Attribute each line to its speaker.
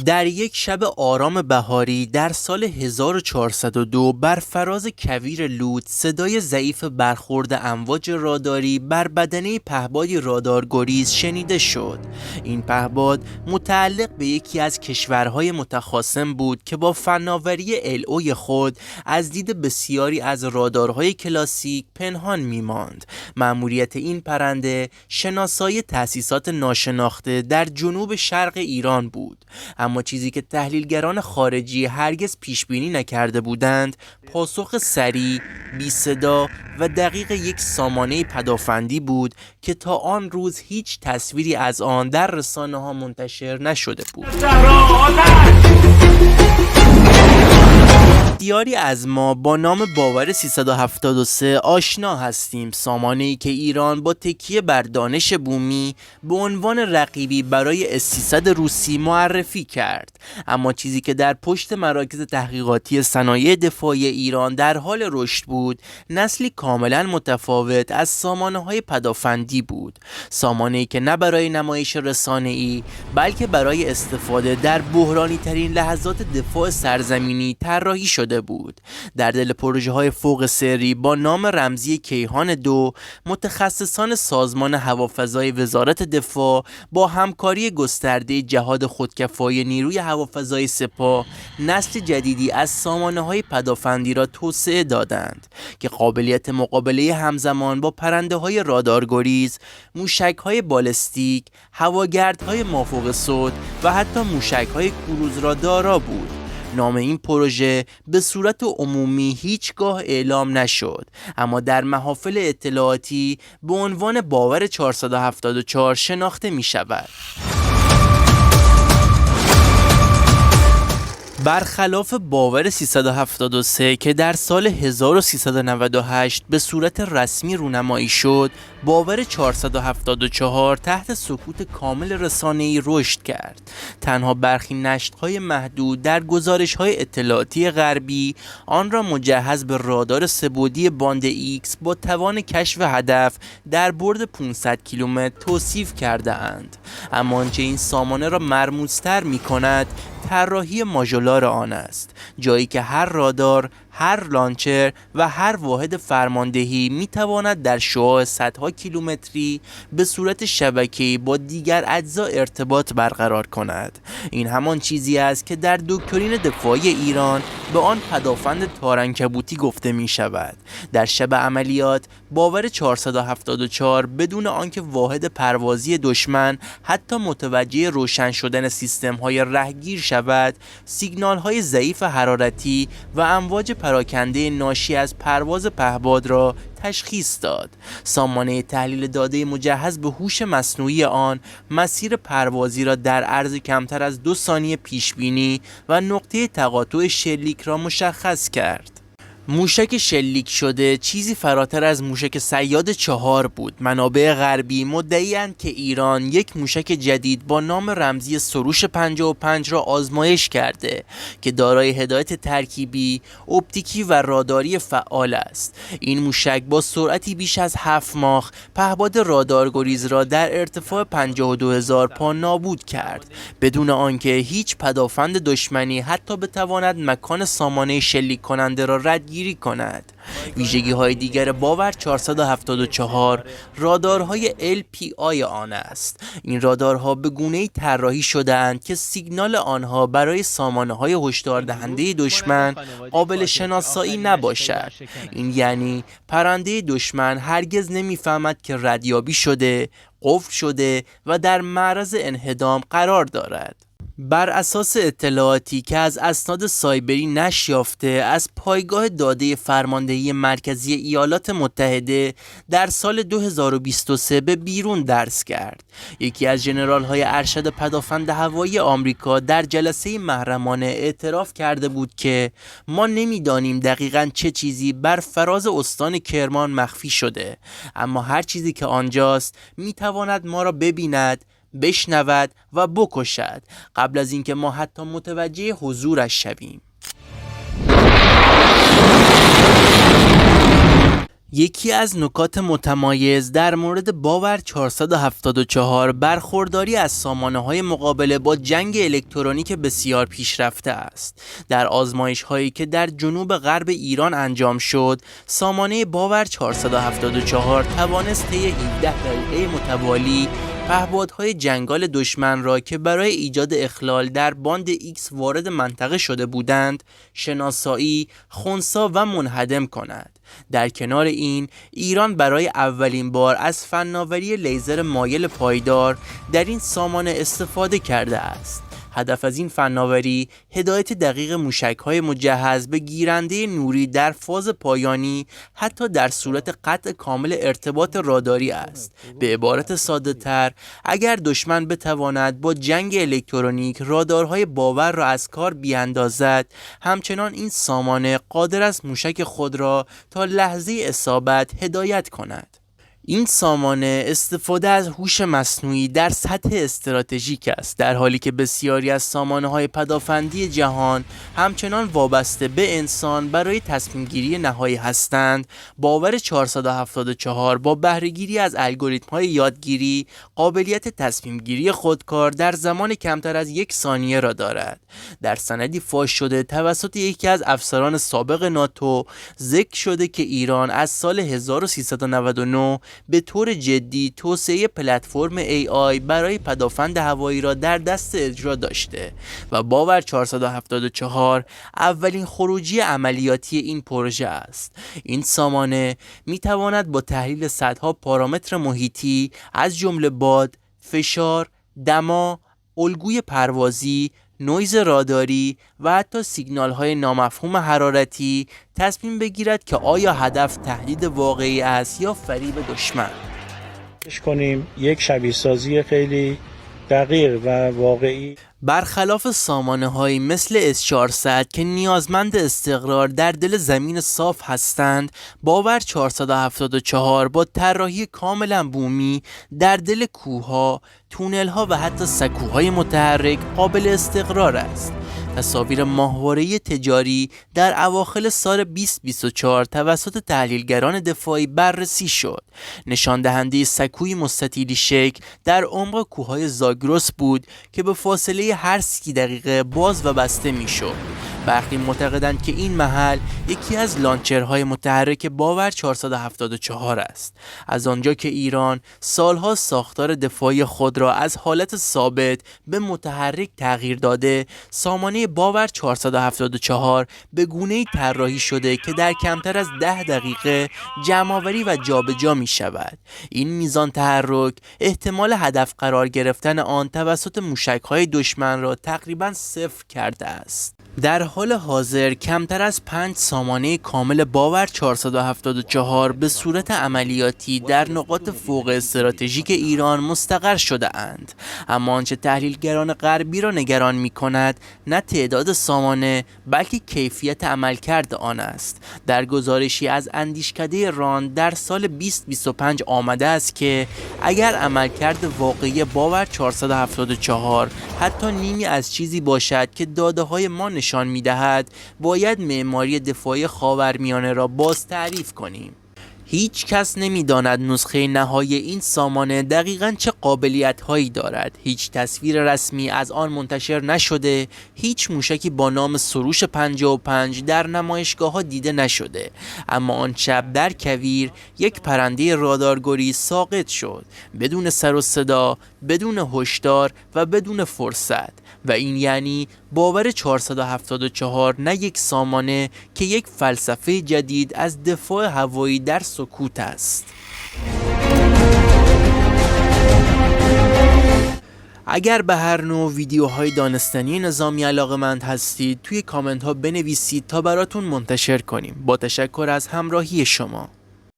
Speaker 1: در یک شب آرام بهاری در سال 1402 بر فراز کویر لوط صدای ضعیف برخورد امواج راداری بر بدنه پهپادی رادارگریز شنیده شد. این پهپاد متعلق به یکی از کشورهای متخاصم بود که با فناوری LO خود از دید بسیاری از رادارهای کلاسیک پنهان می‌ماند. مأموریت این پرنده شناسایی تأسیسات ناشناخته در جنوب شرق ایران بود. اما چیزی که تحلیلگران خارجی هرگز پیش بینی نکرده بودند، پاسخ سریع، بی صدا و دقیق یک سامانه پدافندی بود که تا آن روز هیچ تصویری از آن در رسانه‌ها منتشر نشده بود. بسیاری از ما با نام باور 373 آشنا هستیم، سامانه‌ای که ایران با تکیه بر دانش بومی به عنوان رقیبی برای S-300 روسی معرفی کرد. اما چیزی که در پشت مراکز تحقیقاتی صنایع دفاعی ایران در حال رشد بود، نسلی کاملا متفاوت از سامانه‌های پدافندی بود. سامانه‌ای که نه برای نمایش رسانه‌ای بلکه برای استفاده در بحرانی ترین لحظات دفاع سرزمینی طراحی شده بود. در دل پروژه‌های فوق سری با نام رمزی کیهان 2، متخصصان سازمان هوافضای وزارت دفاع با همکاری گسترده جهاد خودکفایی نیروی هوافضای سپاه نسل جدیدی از سامانه‌های پدافندی را توسعه دادند که قابلیت مقابله همزمان با پرنده‌های رادارگریز، موشک‌های بالستیک، هواگردهای مافوق صوت و حتی موشک‌های کروز را دارا بود. نام این پروژه به صورت عمومی هیچگاه اعلام نشد، اما در محافل اطلاعاتی به عنوان باور 474 شناخته می شود. برخلاف باور 373 که در سال 1398 به صورت رسمی رونمایی شد، باور 474 تحت سکوت کامل رسانه‌ای رشد کرد. تنها برخی نشرهای محدود در گزارش‌های اطلاعاتی غربی آن را مجهز به رادار سه‌بعدی باند ایکس با توان کشف هدف در برد 500 کیلومتر توصیف کرده اند. اما آنچه این سامانه را مرموزتر می‌کند طراحی ماژولار آن است، جایی که هر رادار، هر لانچر و هر واحد فرماندهی میتواند در شعاع صدها کیلومتری به صورت شبکه‌ای با دیگر اجزا ارتباط برقرار کند. این همان چیزی است که در دکترین دفاعی ایران به آن پدافند تارعنکبوتی گفته می شود. در شب عملیات باور 474 بدون آنکه واحد پروازی دشمن حتی متوجه روشن شدن سیستم‌های رهگیر شود، سیگنال‌های ضعیف حرارتی و امواج پراکنده ناشی از پرواز پهپاد را تشخیص داد. سامانه تحلیل داده مجهز به هوش مصنوعی آن مسیر پروازی را در عرض کمتر از 2 ثانیه پیش بینی و نقطه تقاطع شلیک را مشخص کرد. موشک شلیک شده چیزی فراتر از موشک صیاد 4 بود. منابع غربی مدعی‌اند که ایران یک موشک جدید با نام رمزی سروش 55 را آزمایش کرده که دارای هدایت ترکیبی، اپتیکی و راداری فعال است. این موشک با سرعتی بیش از 7 ماخ پهپاد رادارگریز را در ارتفاع 52,000 پا نابود کرد، بدون آنکه هیچ پدافند دشمنی حتی بتواند مکان سامانه شلیک کننده را رد گیری کند. ویژگی های دیگر باور 474 رادارهای LPI آن است. این رادارها به گونه‌ای طراحی شده‌اند که سیگنال آنها برای سامانه‌های هشدار دهنده دشمن قابل شناسایی نباشد. این یعنی پرنده دشمن هرگز نمی‌فهمد که ردیابی شده، قفل شده و در معرض انهدام قرار دارد. بر اساس اطلاعاتی که از اسناد سایبری نشر یافته از پایگاه داده فرماندهی مرکزی ایالات متحده در سال 2023 به بیرون درس کرد. یکی از ژنرال‌های ارشد پدافند هوایی آمریکا در جلسه محرمانه اعتراف کرده بود که ما نمی‌دانیم دقیقاً چه چیزی بر فراز استان کرمان مخفی شده، اما هر چیزی که آنجاست می‌تواند ما را ببیند، بشنود و بکشد قبل از اینکه ما حتی متوجه حضورش شویم. یکی از نکات متمایز در مورد باور 474 برخورداری از سامانه‌های مقابله با جنگ الکترونیک بسیار پیشرفته است. در آزمایش‌هایی که در جنوب غرب ایران انجام شد، سامانه باور 474 توانست طی 17 دقیقه متوالی پهپادهای جنگال دشمن را که برای ایجاد اخلال در باند X وارد منطقه شده بودند، شناسایی، خنثی و منهدم کند. در کنار این، ایران برای اولین بار از فناوری لیزر مایل پایدار در این سامانه استفاده کرده است. هدف از این فناوری هدایت دقیق موشک‌های مجهز به گیرنده نوری در فاز پایانی، حتی در صورت قطع کامل ارتباط راداری است. به عبارت ساده‌تر، اگر دشمن بتواند با جنگ الکترونیک رادارهای باور را از کار بیاندازد، همچنان این سامانه قادر است موشک خود را تا لحظه اصابت هدایت کند. این سامانه استفاده از هوش مصنوعی در سطح استراتژیک است، در حالی که بسیاری از سامانه‌های پدافندی جهان همچنان وابسته به انسان برای تصمیم گیری نهایی هستند. باور 474 با بهره‌گیری از الگوریتم‌های یادگیری قابلیت تصمیم گیری خودکار در زمان کمتر از 1 ثانیه را دارد. در سندی فاش شده توسط یکی از افسران سابق ناتو ذکر شده که ایران از سال 1399 به طور جدی توسعه پلتفرم AI برای پدافند هوایی را در دست اجرا داشته و باور 474 اولین خروجی عملیاتی این پروژه است. این سامانه می تواند با تحلیل صدها پارامتر محیطی از جمله باد، فشار، دما، الگوی پروازی، نویز راداری و حتی سیگنال های نامفهوم حرارتی تصمیم بگیرد که آیا هدف تهدید واقعی است یا فریب دشمن.
Speaker 2: کنیم یک شبیه سازی خیلی دقیق و واقعی.
Speaker 1: برخلاف سامانه‌هایی مثل S400 که نیازمند استقرار در دل زمین صاف هستند، باور 474 با طراحی کاملا بومی در دل کوه‌ها، تونل‌ها و حتی سکوهای متحرک قابل استقرار است. تصاویر ماهواره‌ای تجاری در اواخر سال 2024 توسط تحلیلگران دفاعی بررسی شد. نشان دهنده سکوی مستطیلی شکل در عمق کوههای زاگرس بود که به فاصله هر 30 دقیقه باز و بسته میشد. برخی معتقدند که این محل یکی از لانچرهای متحرک باور 474 است. از آنجا که ایران سالها ساختار دفاعی خود را از حالت ثابت به متحرک تغییر داده، سامانه باور 474 به گونه‌ای طراحی شده که در کمتر از 10 دقیقه جمع‌آوری و جابجا می شود. این میزان تحرک احتمال هدف قرار گرفتن آن توسط موشک‌های دشمن را تقریباً صفر کرده است. در حال حاضر کمتر از 5 سامانه کامل باور 474 به صورت عملیاتی در نقاط فوق استراتژیک ایران مستقر شده اند. اما آنچه تحلیلگران غربی را نگران می کند نه تعداد سامانه بلکه کیفیت عملکرد آن است. در گزارشی از اندیشکده راند در سال 2025 آمده است که اگر عملکرد واقعی باور 474 حتی نیمی از چیزی باشد که داده‌های ما نشان می‌دهد، باید معماری دفاعی خاورمیانه را باز تعریف کنیم. هیچ کس نمی‌داند نسخه نهایی این سامانه دقیقاً چه قابلیت‌هایی دارد. هیچ تصویر رسمی از آن منتشر نشده، هیچ موشکی با نام سروش 55 در نمایشگاه‌ها دیده نشده. اما آن شب در کویر یک پرنده رادارگری ساقط شد، بدون سر و صدا، بدون هشدار و بدون فرصت. و این یعنی باور 474 نه یک سامانه که یک فلسفه جدید از دفاع هوایی در سکوت است. اگر به هر نوع ویدیوهای دانستنی نظامی علاقه‌مند هستید توی کامنت ها بنویسید تا براتون منتشر کنیم. با تشکر از همراهی شما.